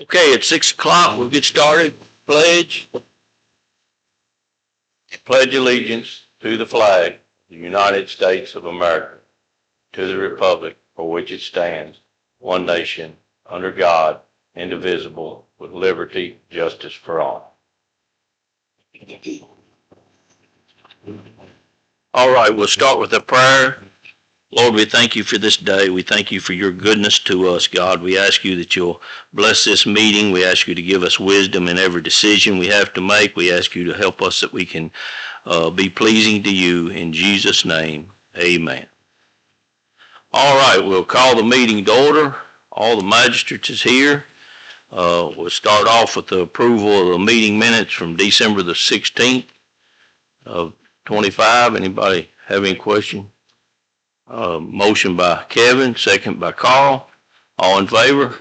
Okay, at 6 o'clock, we'll get started. Pledge. Pledge allegiance to the flag of the United States of America, to the republic for which it stands, one nation, under God, indivisible, with liberty, justice for all. All right, we'll start with a prayer. Lord, we thank you for this day. We thank you for your goodness to us, God. We ask you that you'll bless this meeting. We ask you to give us wisdom in every decision we have to make. We ask you to help us that we can be pleasing to you. In Jesus' name, amen. All right, we'll call the meeting to order. All the magistrates is here. We'll start off with the approval of the meeting minutes from December the 16th of 25. Anybody have any questions? Motion by Kevin, second by Carl. All in favor?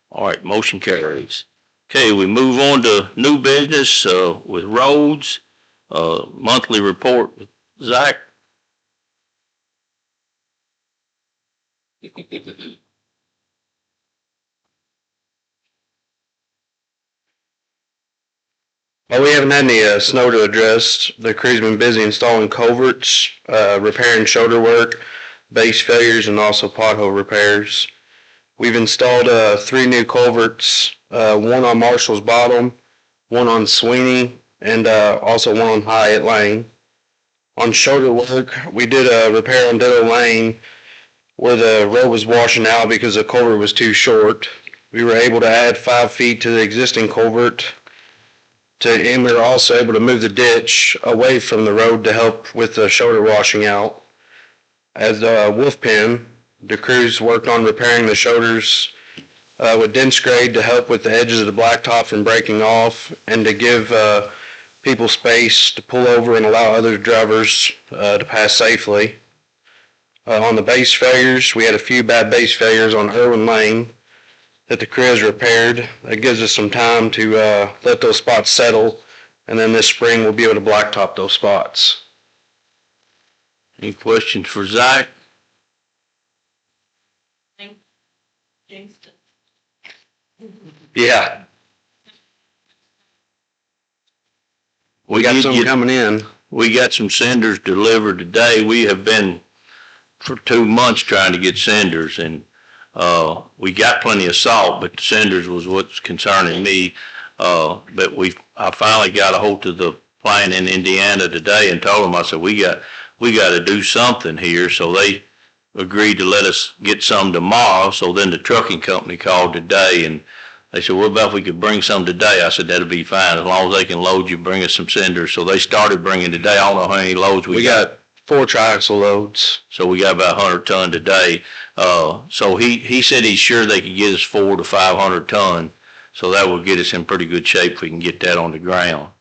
All right, motion carries. Okay, we move on to new business with roads. Monthly report with Zach. Well, we haven't had any snow to address. The crew's been busy installing culverts, repairing shoulder work, base failures, and also pothole repairs. We've installed 3 new culverts, one on Marshall's Bottom, one on Sweeney, and also one on Hyatt Lane. On shoulder work, we did a repair on Ditto Lane where the road was washing out because the culvert was too short. We were able to add 5 feet to the existing culvert, and we were also able to move the ditch away from the road to help with the shoulder washing out. As Wolf Pen, the crews worked on repairing the shoulders with dense grade to help with the edges of the blacktop from breaking off and to give people space to pull over and allow other drivers to pass safely. On the base failures, we had a few bad base failures on Irwin Lane that the crew has repaired. That gives us some time to let those spots settle, and then this spring we'll be able to blacktop those spots. Any questions for Zach? Yeah. We got some coming in. We got some cinders delivered today. We have been for 2 months trying to get cinders, and we got plenty of salt, but the cinders was what's concerning me. But I finally got a hold of the plant in Indiana today and told them, I said, we got to do something here. So they agreed to let us get some tomorrow. So then the trucking company called today and they said, what about if we could bring some today? I said, that'll be fine. As long as they can load you, bring us some cinders. So they started bringing today. I don't know how many loads we got. 4 triaxle loads. So we got about 100 ton today. So he said he's sure they could get us 400 to 500 ton. So that will get us in pretty good shape if we can get that on the ground.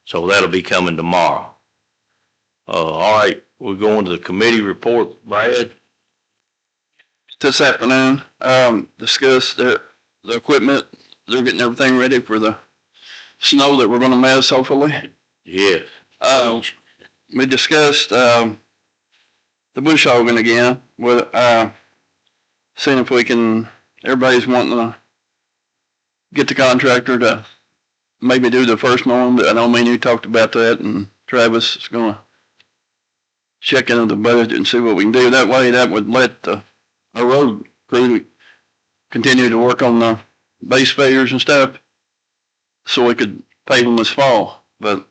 So that'll be coming tomorrow. All right, we're going to the committee report. Brad? This afternoon, discussed the equipment. They're getting everything ready for the snow that we're going to mess, hopefully. Yes. We discussed the bush hogging again. With seeing if we can. Everybody's wanting to get the contractor to maybe do the first one. But I know me and you talked about that, and Travis is going to check into the budget and see what we can do. That way, that would let our road crew continue to work on the base failures and stuff, so we could pave them this fall. But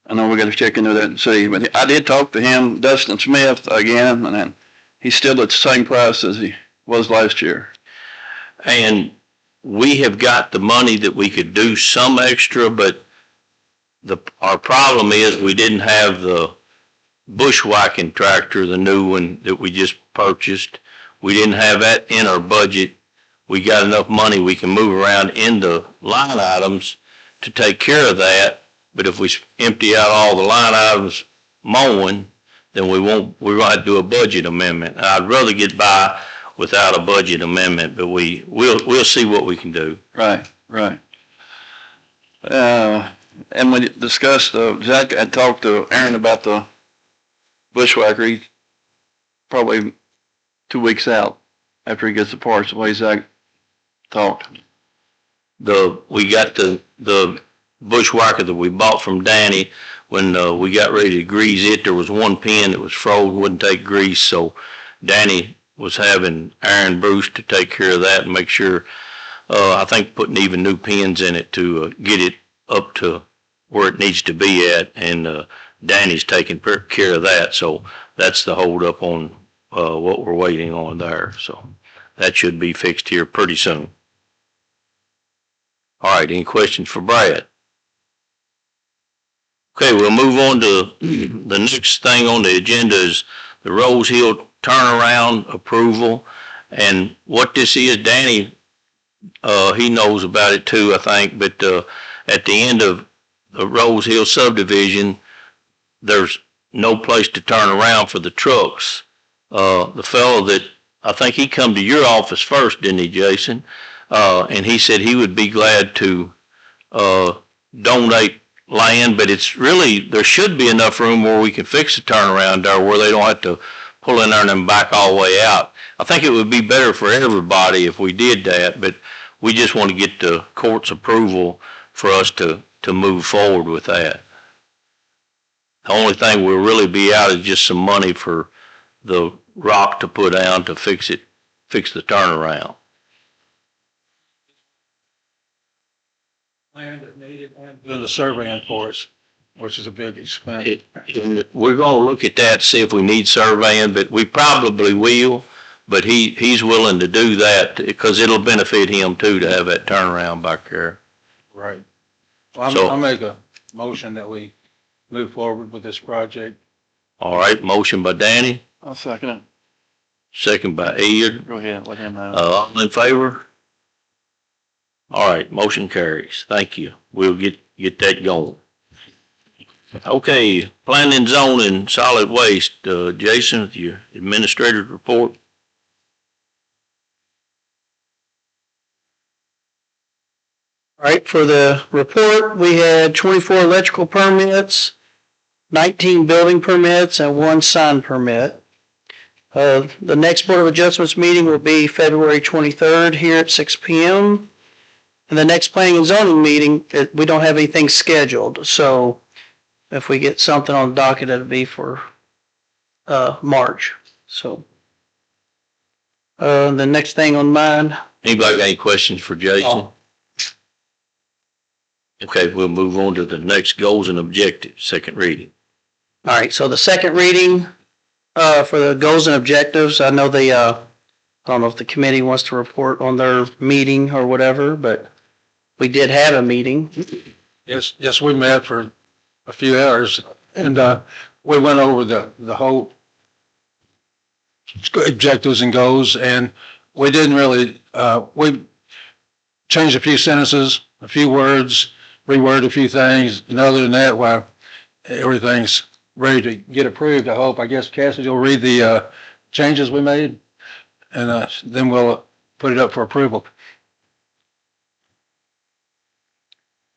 I know we got to check into that and see. But I did talk to him, Dustin Smith, again, and then he's still at the same price as he was last year. And we have got the money that we could do some extra, but our problem is we didn't have the bushwhacking tractor, the new one that we just purchased. We didn't have that in our budget. We got enough money we can move around in the line items to take care of that. But if we empty out all the line items mowing, then we're going to have to do a budget amendment. I'd rather get by without a budget amendment, but we'll see what we can do. Right. And we discussed, Zach had talked to Aaron about the bushwhacker. He's probably 2 weeks out after he gets the parts, the way Zach talked? We got the bushwhacker that we bought from Danny. When we got ready to grease it, there was one pin that was froze, wouldn't take grease, so Danny was having Aaron Bruce to take care of that and make sure, I think putting even new pins in it to get it up to where it needs to be at, and Danny's taking care of that, so that's the hold up on what we're waiting on there, so that should be fixed here pretty soon. All right, any questions for Brad? Okay, we'll move on to the next thing on the agenda is the Rose Hill turnaround approval. And what this is, Danny, he knows about it too, I think, but at the end of the Rose Hill subdivision, there's no place to turn around for the trucks. The fellow that, I think he come to your office first, didn't he, Jason? And he said he would be glad to donate land, but it's really, there should be enough room where we can fix the turnaround there where they don't have to pull in there and then back all the way out. I think it would be better for everybody if we did that, but we just want to get the court's approval for us to move forward with that. The only thing we'll really be out is just some money for the rock to put down to fix the turnaround. Land that needed and doing the surveying for us, which is a big expense. We're going to look at that, see if we need surveying, but we probably will. But he's willing to do that because it'll benefit him too to have that turnaround back there. Right. Well, I'll make a motion that we move forward with this project. All right, motion by Danny. I'll second it. Second by Ed. Go ahead, let him know. All in favor? All right, motion carries. Thank you. We'll get that going. Okay, planning and zoning, solid waste. Jason, with your administrative report. All right, for the report, we had 24 electrical permits, 19 building permits, and 1 sign permit. The next Board of Adjustments meeting will be February 23rd here at 6 p.m. And the next planning and zoning meeting, we don't have anything scheduled. So if we get something on the docket, it'll be for March. So the next thing on mine. Anybody got any questions for Jason? Oh. Okay, we'll move on to the next goals and objectives, second reading. All right, so the second reading for the goals and objectives, I know I don't know if the committee wants to report on their meeting or whatever, but we did have a meeting. Yes, we met for a few hours and we went over the whole objectives and goals, and we didn't really, we changed a few sentences, a few words, reworded a few things, and other than that, well, everything's ready to get approved, I hope. I guess Cassidy will read the changes we made, and then we'll put it up for approval.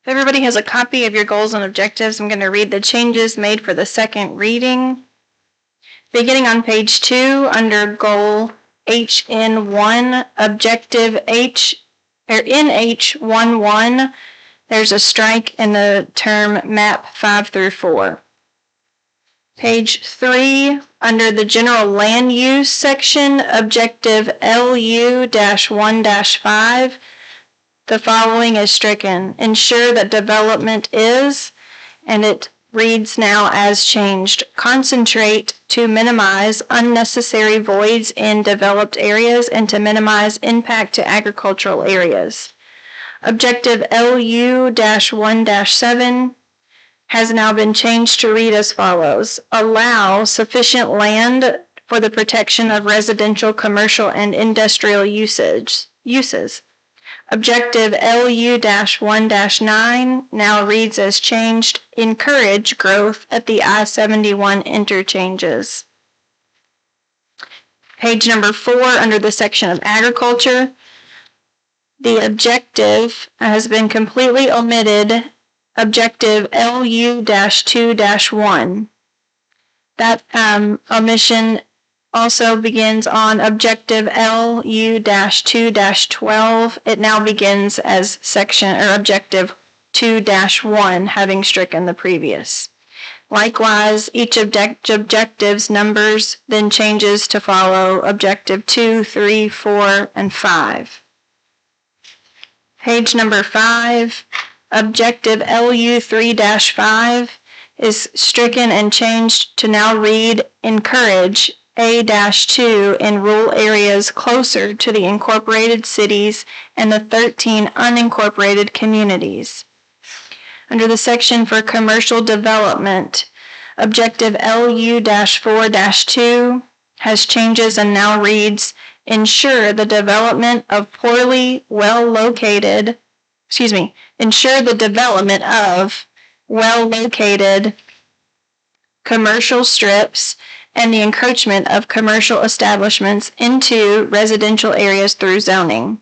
If everybody has a copy of your goals and objectives, I'm going to read the changes made for the second reading. Beginning on page 2, under goal HN1, objective NH11, there's a strike in the term map 5 through 4. Page 3, under the general land use section, objective LU-1-5, the following is stricken. Ensure that development is, and it reads now as changed, concentrate to minimize unnecessary voids in developed areas and to minimize impact to agricultural areas. Objective LU-1-7 has now been changed to read as follows. Allow sufficient land for the protection of residential, commercial, and industrial uses. Objective LU-1-9 now reads as changed, encourage growth at the I-71 interchanges. Page number 4, under the section of agriculture, the objective has been completely omitted, objective LU-2-1. That omission also begins on objective LU-2-12. It now begins as section or objective 2-1, having stricken the previous. Likewise, each objective's numbers then changes to follow objective 2, 3, 4, and 5. Page number 5, objective LU-3-5 is stricken and changed to now read encourage A-2 in rural areas closer to the incorporated cities and the 13 unincorporated communities. Under the section for commercial development, objective LU-4-2 has changes and now reads ensure the development of well-located commercial strips and the encroachment of commercial establishments into residential areas through zoning.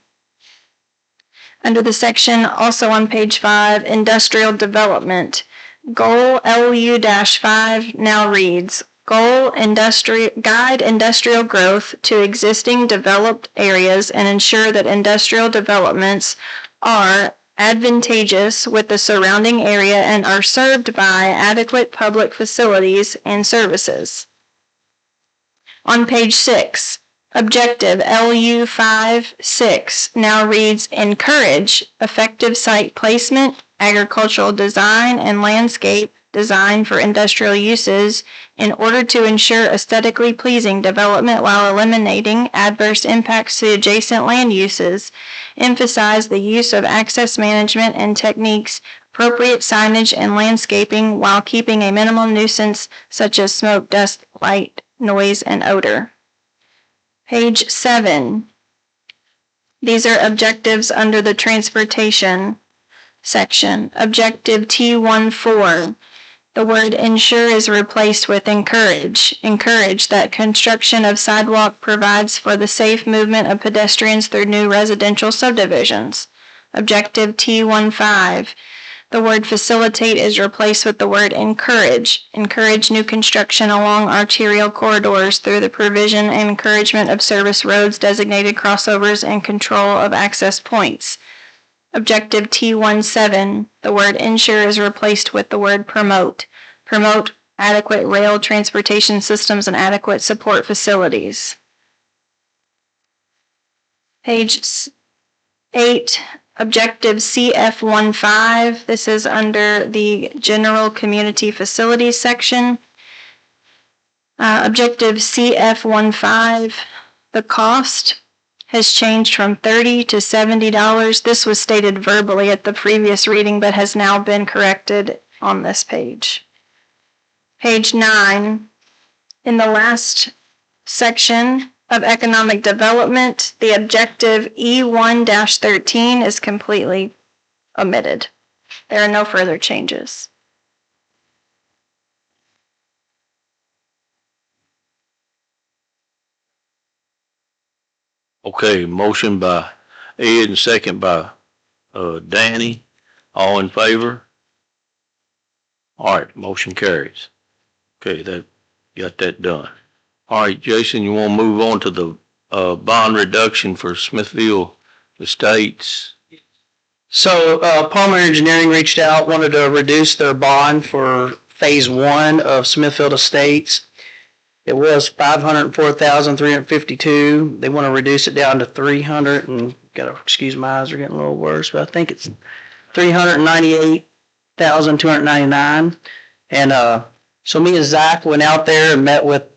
Under the section, also on page 5, industrial development, goal LU-5 now reads, guide industrial growth to existing developed areas and ensure that industrial developments are advantageous with the surrounding area and are served by adequate public facilities and services. On page 6, objective LU-5-6 now reads encourage effective site placement, agricultural design, and landscape design for industrial uses in order to ensure aesthetically pleasing development while eliminating adverse impacts to adjacent land uses. Emphasize the use of access management and techniques, appropriate signage and landscaping while keeping a minimal nuisance such as smoke, dust, light, noise, and odor. Page 7. These are objectives under the transportation section. Objective T14. The word ensure is replaced with encourage. Encourage that construction of sidewalk provides for the safe movement of pedestrians through new residential subdivisions. Objective T15. The word facilitate is replaced with the word encourage. Encourage new construction along arterial corridors through the provision and encouragement of service roads, designated crossovers, and control of access points. Objective T17, the word ensure is replaced with the word promote. Promote adequate rail transportation systems and adequate support facilities. Page 8, objective CF15, this is under the general community facilities section. Objective CF15, the cost has changed from $30 to $70. This was stated verbally at the previous reading, but has now been corrected on this page. Page 9, in the last section of economic development, the objective E1-13 is completely omitted. There are no further changes. Okay, motion by Ed and second by Danny. All in favor? All right, motion carries. Okay, that got that done. All right, Jason, you want to move on to the bond reduction for Smithfield Estates? So Palmer Engineering reached out, wanted to reduce their bond for phase 1 of Smithfield Estates. It was $504,352. They want to reduce it down to $300 and gotta excuse my eyes are getting a little worse, but I think it's $398,299. And so me and Zach went out there and met with,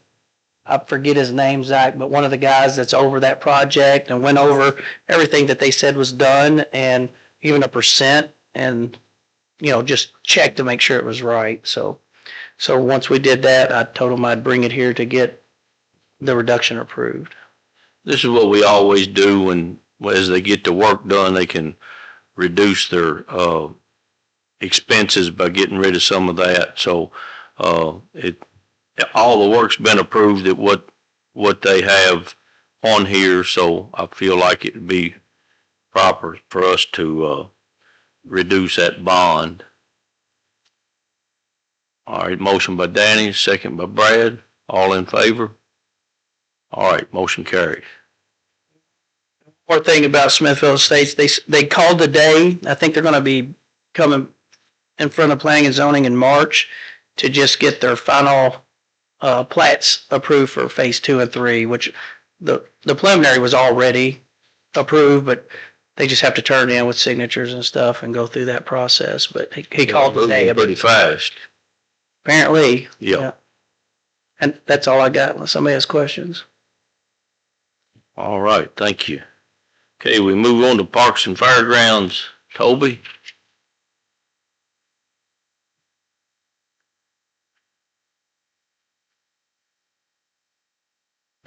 I forget his name, Zach, but one of the guys that's over that project, and went over everything that they said was done and even a percent, and just check to make sure it was right. So once we did that, I told them I'd bring it here to get the reduction approved. This is what we always do when, as they get the work done, they can reduce their expenses by getting rid of some of that. So all the work's been approved at what they have on here. So I feel like it would be proper for us to reduce that bond. All right, motion by Danny, second by Brad. All in favor? All right, motion carried. More thing about Smithville Estates, they called today. I think they're going to be coming in front of planning and zoning in March to just get their final plats approved for phase 2 and 3, which the preliminary was already approved, but they just have to turn it in with signatures and stuff and go through that process. But he called today. Pretty fast. Apparently. Yeah. And that's all I got unless somebody has questions. All right, thank you. Okay, we move on to Parks and Fairgrounds. Toby?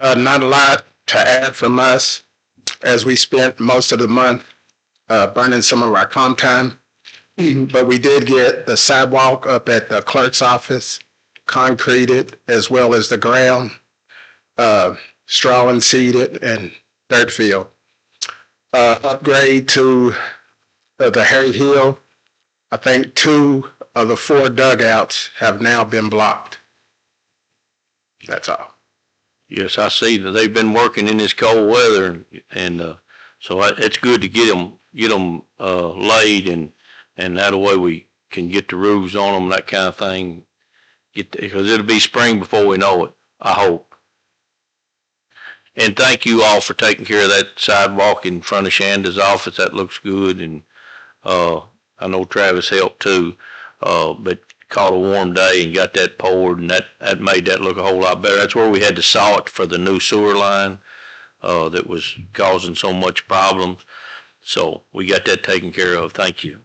Not a lot to add from us, as we spent most of the month burning some of our comp time. But we did get the sidewalk up at the clerk's office concreted, as well as the ground, straw and seeded, and dirt field. Upgrade to the Harry Hill. I think 2 of the 4 dugouts have now been blocked. That's all. Yes, I see that they've been working in this cold weather, and so it's good to get them laid, and that way we can get the roofs on them, that kind of thing. Because it'll be spring before we know it, I hope. And thank you all for taking care of that sidewalk in front of Shanda's office. That looks good, and I know Travis helped too, but caught a warm day and got that poured, and that made that look a whole lot better. That's where we had to saw it for the new sewer line that was causing so much problems. So we got that taken care of. Thank you.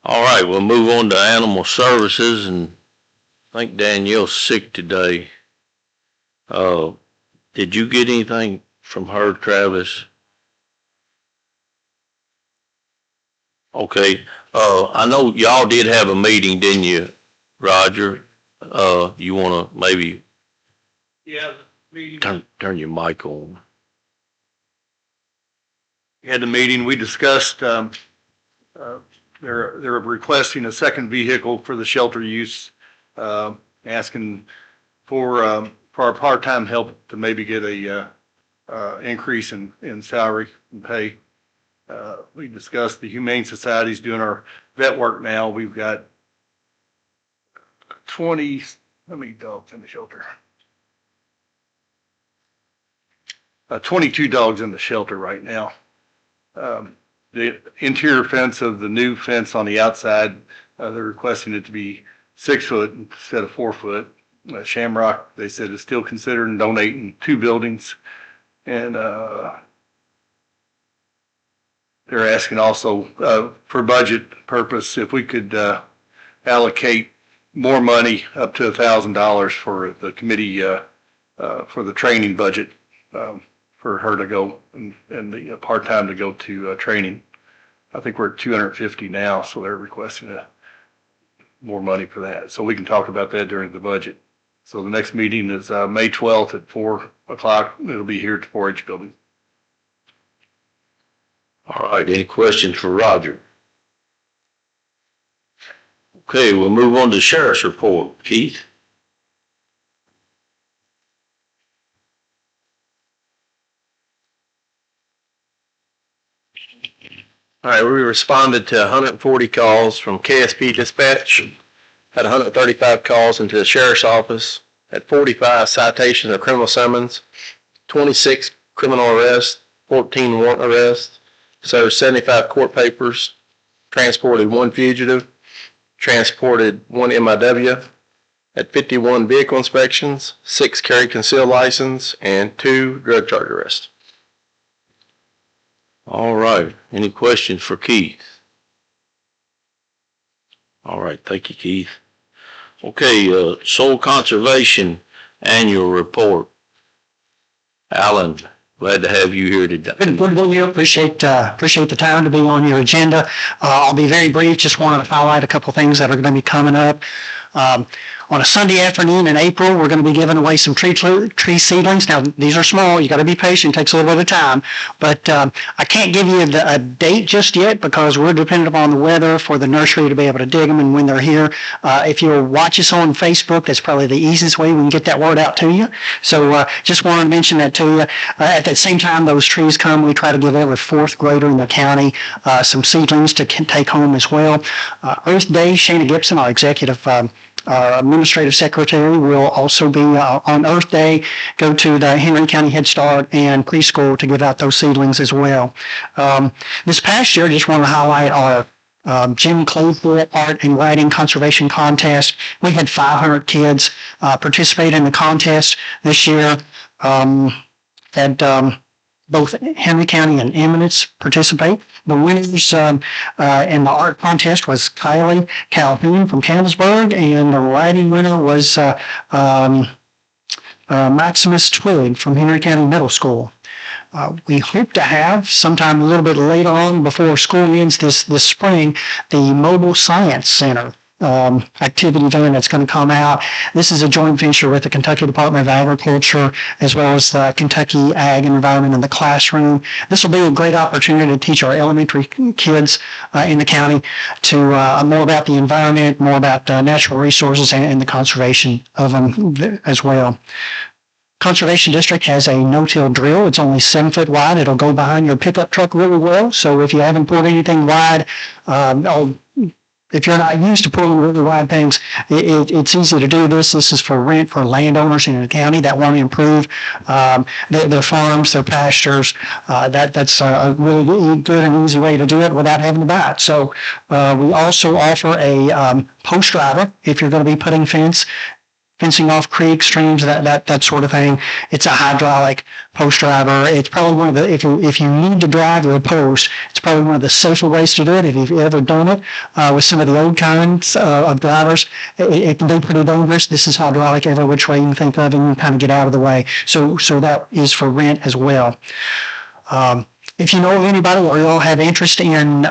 All right, we'll move on to Animal Services, and I think Danielle's sick today. Did you get anything from her, Travis? Okay. I know y'all did have a meeting, didn't you, Roger? You want to maybe Yeah, the meeting. turn your mic on? We had the meeting. We discussed they're requesting a second vehicle for the shelter use, asking for our part-time help to maybe get a increase in salary and pay. We discussed the Humane Society's doing our vet work now. We've got 20, how many dogs in the shelter? 22 dogs in the shelter right now. The interior fence of the new fence on the outside, they're requesting it to be 6 foot instead of 4 foot. Shamrock, they said, is still considering donating 2 buildings. And they're asking also for budget purpose if we could allocate more money up to $1,000 for the committee for the training budget for her to go and the part-time to go to training. I think we're at 250 now, so they're requesting more money for that. So we can talk about that during the budget. So the next meeting is May 12th at 4 o'clock. It'll be here at the 4-H building. All right, any questions for Roger? Okay, we'll move on to the sheriff's report. Keith? All right, we responded to 140 calls from KSP Dispatch, had 135 calls into the sheriff's office, had 45 citations or criminal summons, 26 criminal arrests, 14 warrant arrests, served 75 court papers, transported 1 fugitive, transported 1 MIW, had 51 vehicle inspections, 6 carry concealed license, and 2 drug charge arrests. All right, any questions for Keith? All right, thank you, Keith. Okay, soil conservation annual report. Alan, glad to have you here today. Good to you. Appreciate the time to be on your agenda. I'll be very brief. Just wanted to highlight a couple things that are going to be coming up. On a Sunday afternoon in April, we're going to be giving away some tree seedlings. Now, these are small. You got to be patient. It takes a little bit of time. But I can't give you a date just yet because we're dependent upon the weather for the nursery to be able to dig them and when they're here. If you'll watch us on Facebook, that's probably the easiest way we can get that word out to you. So just wanted to mention that to you. At the same time those trees come, we try to give every fourth grader in the county some seedlings to take home as well. Earth Day, Shana Gibson, our executive our administrative secretary, will also be on Earth Day, go to the Henry County Head Start and preschool to give out those seedlings as well. This past year, I just want to highlight our Jim Claypool Art and Writing Conservation Contest. We had 500 kids participate in the contest this year. Both Henry County and Eminence participate. The winners in the art contest was Kylie Calhoun from Campbellsburg, and the writing winner was Maximus Twig from Henry County Middle School. We hope to have sometime a little bit later on before school ends this spring, the Mobile Science Center activity van that's going to come out. This is a joint venture with the Kentucky Department of Agriculture as well as the Kentucky Ag and Environment in the Classroom. This will be a great opportunity to teach our elementary kids in the county to more about the environment, more about natural resources and the conservation of them as well. Conservation District has a no-till drill. It's only 7 foot wide. It'll go behind your pickup truck really well. So if you haven't pulled anything wide, if you're not used to pulling really wide things, it's easy to do this. This is for rent for landowners in the county that want to improve their farms, their pastures. That's a really good and easy way to do it without having to buy it. So we also offer a post driver if you're going to be putting fencing off creeks, streams, that sort of thing. It's a hydraulic post driver. It's probably one of the, if you need to drive your post, it's probably one of the safer ways to do it. If you've ever done it with some of the old kinds of drivers, it can be pretty dangerous. This is hydraulic every which way you can think of, and you kind of get out of the way. So that is for rent as well. If you know of anybody or you all have interest in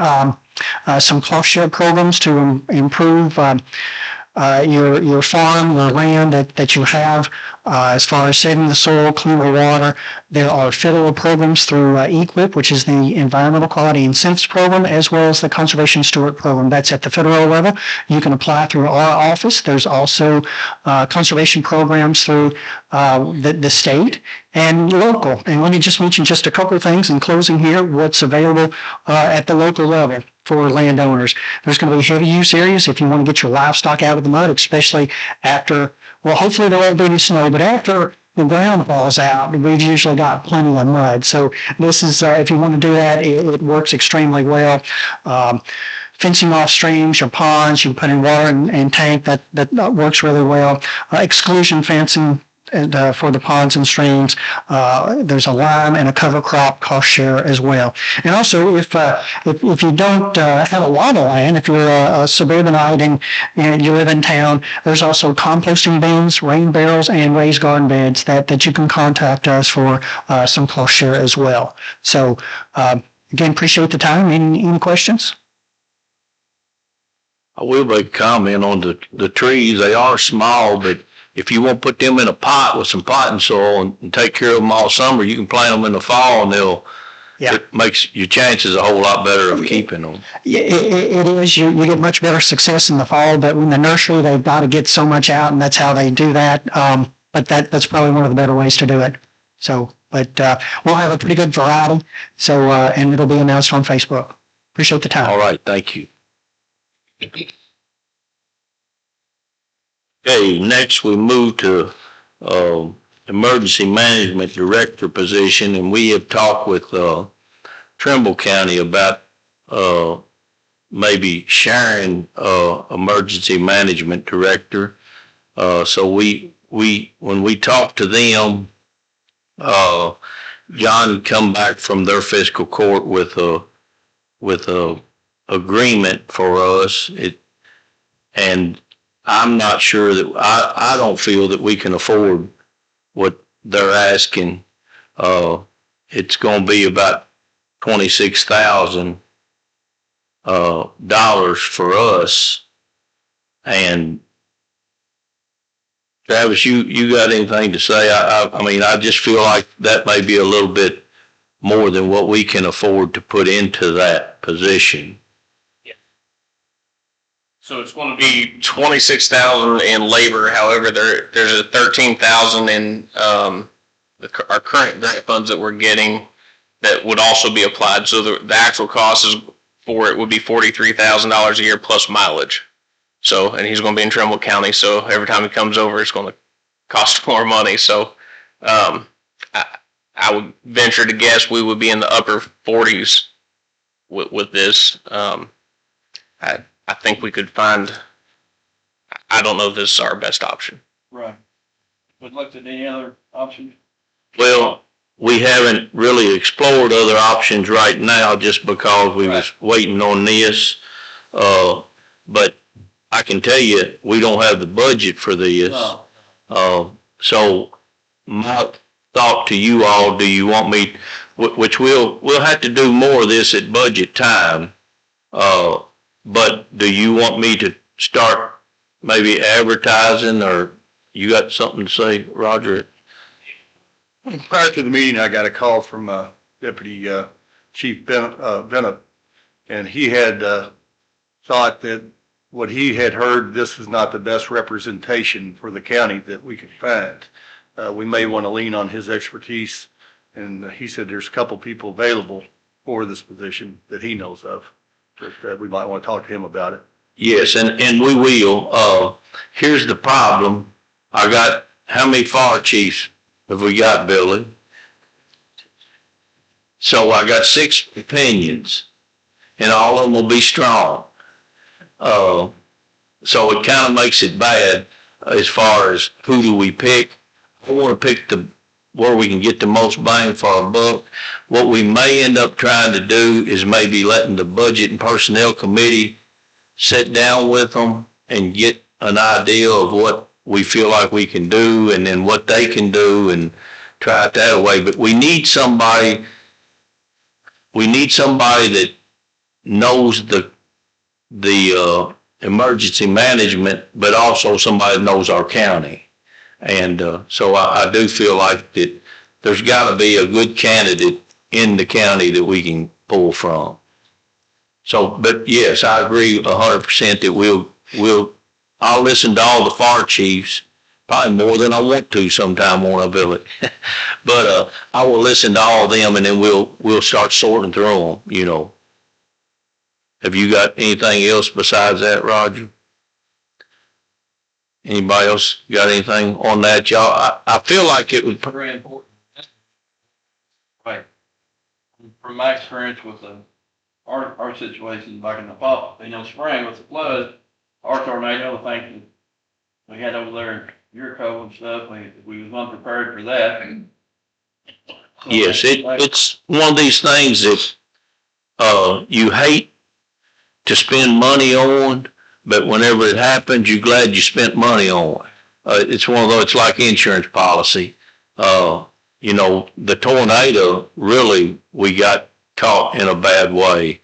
some cost share programs to improve your farm, your land that you have, as far as saving the soil, cleaner water. There are federal programs through EQIP, which is the Environmental Quality Incentives Program, as well as the Conservation Steward Program. That's at the federal level. You can apply through our office. There's also conservation programs through the state and local. And let me just mention just a couple of things in closing here, what's available at the local level for landowners. There's going to be heavy use areas if you want to get your livestock out of the mud, especially after, well, hopefully there won't be any snow, but after the ground falls out, we've usually got plenty of mud. So this is, if you want to do that, it works extremely well. Fencing off streams or ponds, you put in water and tank, that works really well. Exclusion fencing, and for the ponds and streams, there's a lime and a cover crop cost share as well. And also, if you don't have a lot of land, if you're a suburbanite and you live in town, there's also composting bins, rain barrels, and raised garden beds that you can contact us for some cost share as well. So again, appreciate the time. Any questions? I will make a comment on the trees. They are small, but if you want to put them in a pot with some potting soil and take care of them all summer, you can plant them in the fall and it makes your chances a whole lot better of keeping them. Yeah, it is. You get much better success in the fall, but in the nursery, they've got to get so much out, and that's how they do that. But that's probably one of the better ways to do it. So, but we'll have a pretty good variety. So, and it'll be announced on Facebook. Appreciate the time. All right. Thank you. Okay, next we move to emergency management director position, and we have talked with Trimble County about maybe sharing emergency management director. So we when we talked to them, John come back from their fiscal court with a agreement for us. And I'm not sure that I don't feel that we can afford what they're asking. It's going to be about $26,000 for us, and Travis, you got anything to say? I mean, I just feel like that may be a little bit more than what we can afford to put into that position. So it's going to be 26,000 in labor. However, there's a 13,000 in our current grant funds that we're getting that would also be applied. So the actual cost for it would be $43,000 a year plus mileage. So, and he's going to be in Trumbull County. So every time he comes over, it's going to cost more money. So I would venture to guess we would be in the upper 40s with this. I think we could find, I don't know if this is our best option. Right. But looked at any other options? Well, we haven't really explored other options right now just because we was waiting on this. But I can tell you, we don't have the budget for this. No. So my thought to you all, do you want me, which we'll have to do more of this at budget time. But do you want me to start maybe advertising, or you got something to say, Roger? Prior to the meeting, I got a call from Deputy Chief Bennett, and he had thought that what he had heard, this is not the best representation for the county that we could find. We may want to lean on his expertise, and he said there's a couple people available for this position that he knows of. That we might want to talk to him about it. Yes, and we will. Here's the problem. I got, how many fire chiefs have we got, Billy? So I got 6 opinions, and all of them will be strong. So it kind of makes it bad as far as who do we pick. I want to pick where we can get the most bang for our buck. What we may end up trying to do is maybe letting the Budget and Personnel Committee sit down with them and get an idea of what we feel like we can do and then what they can do and try it that way. But we need somebody that knows the emergency management, but also somebody that knows our county. And so I do feel like that there's got to be a good candidate in the county that we can pull from. So, but yes, I agree 100% that I'll listen to all the fire chiefs, probably more than I want to sometime, won't I, Billy? But I will listen to all of them, and then we'll start sorting through them, you know. Have you got anything else besides that, Roger? Anybody else got anything on that, y'all? I feel like it was Very important. Right. From my experience with our situation back in the fall, spring with the flood, our tornado, the things we had over there in Jericho and stuff, we was unprepared for that. So yes, it's one of these things that you hate to spend money on, but whenever it happens, you're glad you spent money on it. It's one of those, it's like insurance policy. The tornado, really, we got caught in a bad way.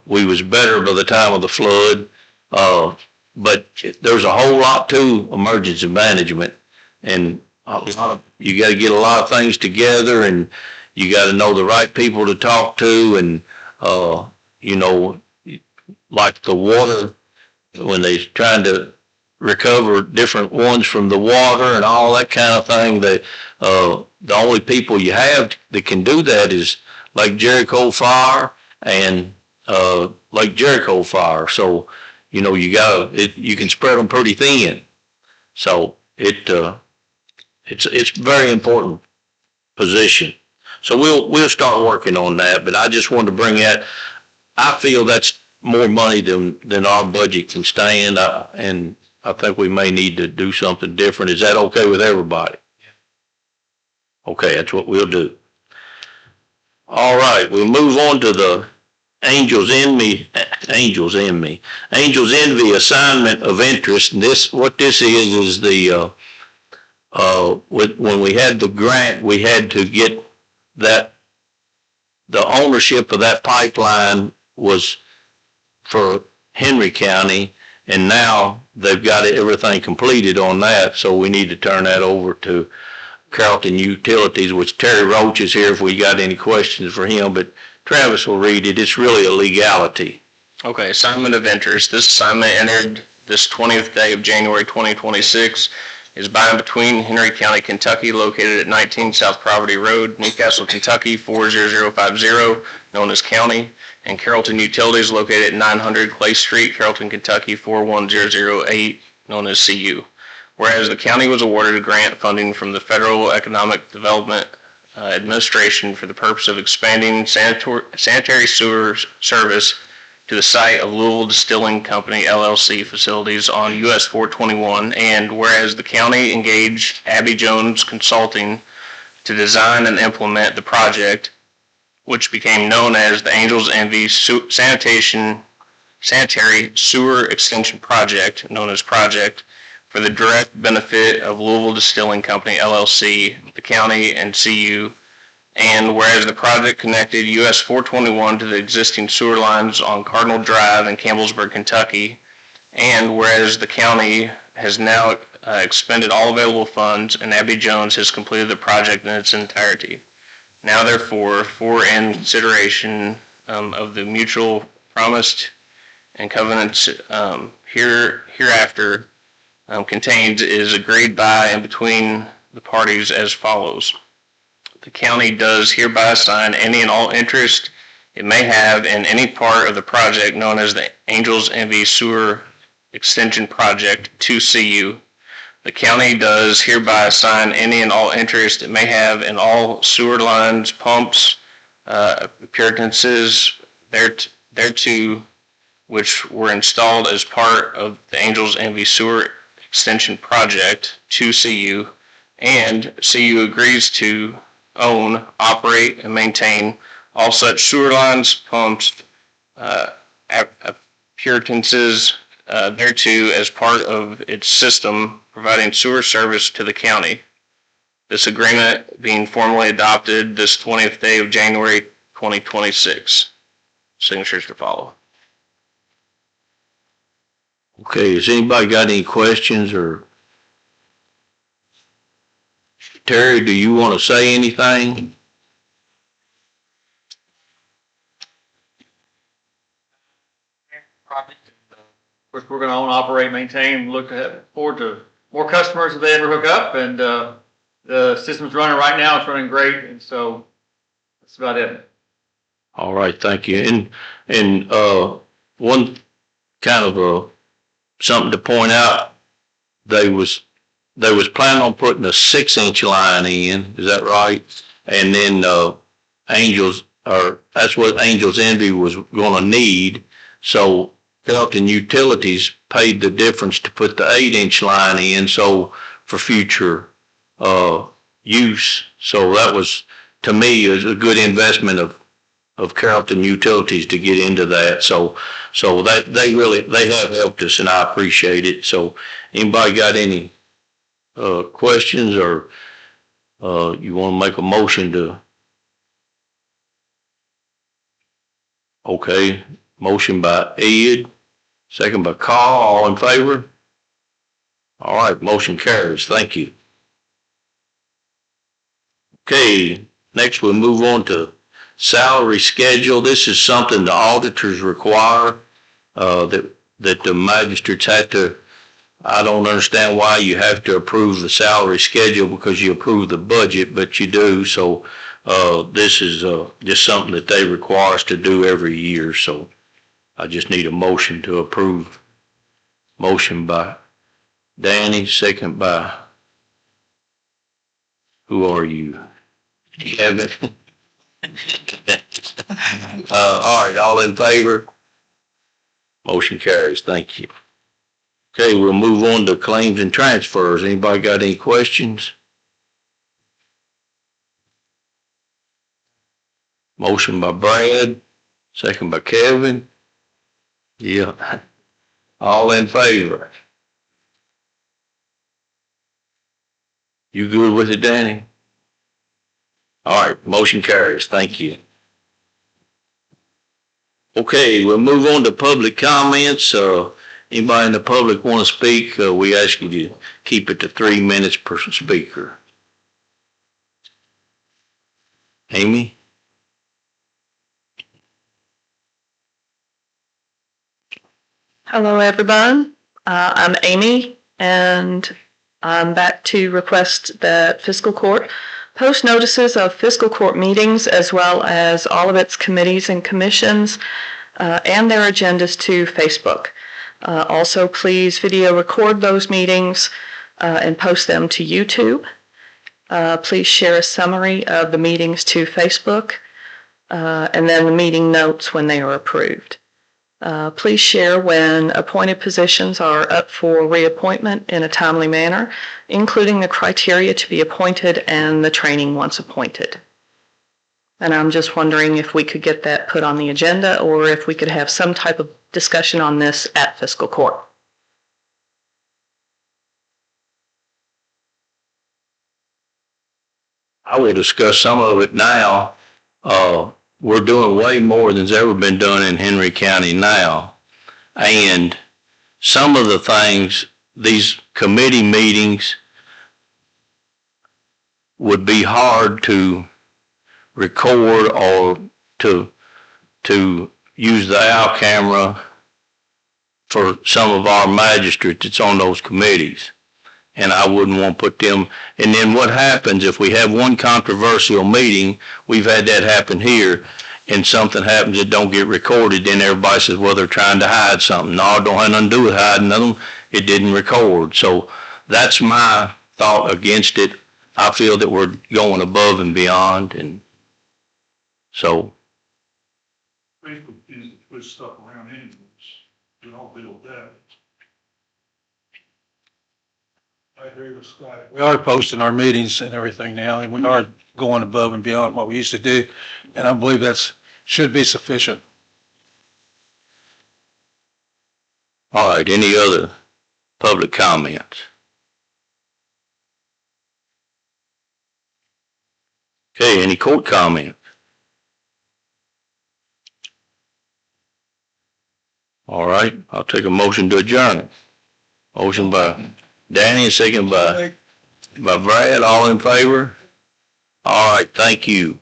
We was better by the time of the flood, but there's a whole lot to emergency management, and you got to get a lot of things together, and you got to know the right people to talk to, and like the water, when they're trying to recover different ones from the water and all that kind of thing, the only people you have that can do that is Lake Jericho Fire and Lake Jericho Fire. So, you can spread them pretty thin. So it's a very important position. So we'll start working on that. But I just wanted to bring that. I feel that's more money than our budget can stand, and I think we may need to do something different. Is that okay with everybody? Yeah. Okay, that's what we'll do. All right, we'll move on to the Angels Envy assignment of interest. And what this is the when we had the grant, we had to get that the ownership of that pipeline was for Henry County, and now they've got everything completed on that, so we need to turn that over to Carrollton Utilities, which Terry Roach is here if we got any questions for him, but Travis will read it. It's really a legality. Okay, assignment of interest. This assignment entered this 20th day of January 2026 is by and between Henry County, Kentucky, located at 19 South Property Road, Newcastle, Kentucky 40050, known as County, and Carrollton Utilities, located at 900 Clay Street, Carrollton, Kentucky 41008, known as CU. Whereas the county was awarded a grant funding from the Federal Economic Development Administration for the purpose of expanding sanitary sewer service to the site of Louisville Distilling Company LLC facilities on US 421, and whereas the county engaged Abby Jones Consulting to design and implement the project, which became known as the Angels Envy Sanitary Sewer Extension Project, known as Project, for the direct benefit of Louisville Distilling Company LLC, the county, and CU. And whereas the project connected US 421 to the existing sewer lines on Cardinal Drive in Campbellsburg, Kentucky, and whereas the county has now expended all available funds and Abby Jones has completed the project in its entirety. Now therefore, for in consideration of the mutual promised and covenants hereafter contained is agreed by and between the parties as follows. The county does hereby assign any and all interest it may have in any part of the project known as the Angels Envy Sewer Extension Project to CU. The county does hereby assign any and all interest it may have in all sewer lines, pumps, appurtenances thereto, which were installed as part of the Angels Envy Sewer Extension Project to CU, and CU agrees to own, operate, and maintain all such sewer lines, pumps, appurtenances thereto as part of its system providing sewer service to the county. This agreement being formally adopted this 20th day of January 2026. Signatures to follow. Okay, has anybody got any questions or Terry, do you want to say anything? Of course, we're going to own, operate, maintain, look forward to more customers if they ever hook up, and the system's running right now. It's running great, and so that's about it. All right, thank you. And one kind of something to point out, they was planning on putting a 6-inch line in, is that right? And then that's what Angels Envy was going to need. So Carrollton Utilities paid the difference to put the 8-inch line in, so for future use. So that was, to me, is a good investment of Carrollton Utilities to get into that. So that they have helped us, and I appreciate it. So anybody got any questions or you want to make a motion to? Okay, motion by Ed, second by Carl, all in favor? All right, motion carries. Thank you. Okay, next we'll move on to salary schedule. This is something the auditors require that the magistrates have to. I don't understand why you have to approve the salary schedule because you approve the budget, but you do. So this is just something that they require us to do every year. So I just need a motion to approve. Motion by Danny, second by, who are you? Kevin. All right, all in favor? Motion carries. Thank you. Okay, we'll move on to claims and transfers. Anybody got any questions? Motion by Brad, second by Kevin. Yeah. All in favor? You good with it, Danny? All right, motion carries. Thank you. Okay, we'll move on to public comments. Anybody in the public want to speak? We ask you to keep it to 3 minutes per speaker. Amy? Hello, everyone. I'm Amy, and I'm back to request that fiscal court post notices of fiscal court meetings as well as all of its committees and commissions and their agendas to Facebook. Also, please video record those meetings and post them to YouTube. Please share a summary of the meetings to Facebook and then the meeting notes when they are approved. Please share when appointed positions are up for reappointment in a timely manner, including the criteria to be appointed and the training once appointed. And I'm just wondering if we could get that put on the agenda or if we could have some type of discussion on this at fiscal court. I will discuss some of it now. We're doing way more than's ever been done in Henry County now. And some of the things, these committee meetings would be hard to record or to use the OWL camera for some of our magistrates that's on those committees. And I wouldn't want to put them, and then what happens if we have one controversial meeting, we've had that happen here, and something happens that don't get recorded, then everybody says, well, they're trying to hide something. No, it don't have nothing to do with hiding them. It didn't record. So that's my thought against it. I feel that we're going above and beyond, and so. Facebook is to put stuff around anyways. We don't build that. I agree with Scott. We are posting our meetings and everything now, and we are going above and beyond what we used to do. And I believe that's should be sufficient. All right, any other public comments? Okay, any court comments? All right, I'll take a motion to adjourn. Motion by Danny, a second by Brad, all in favor? All right, thank you.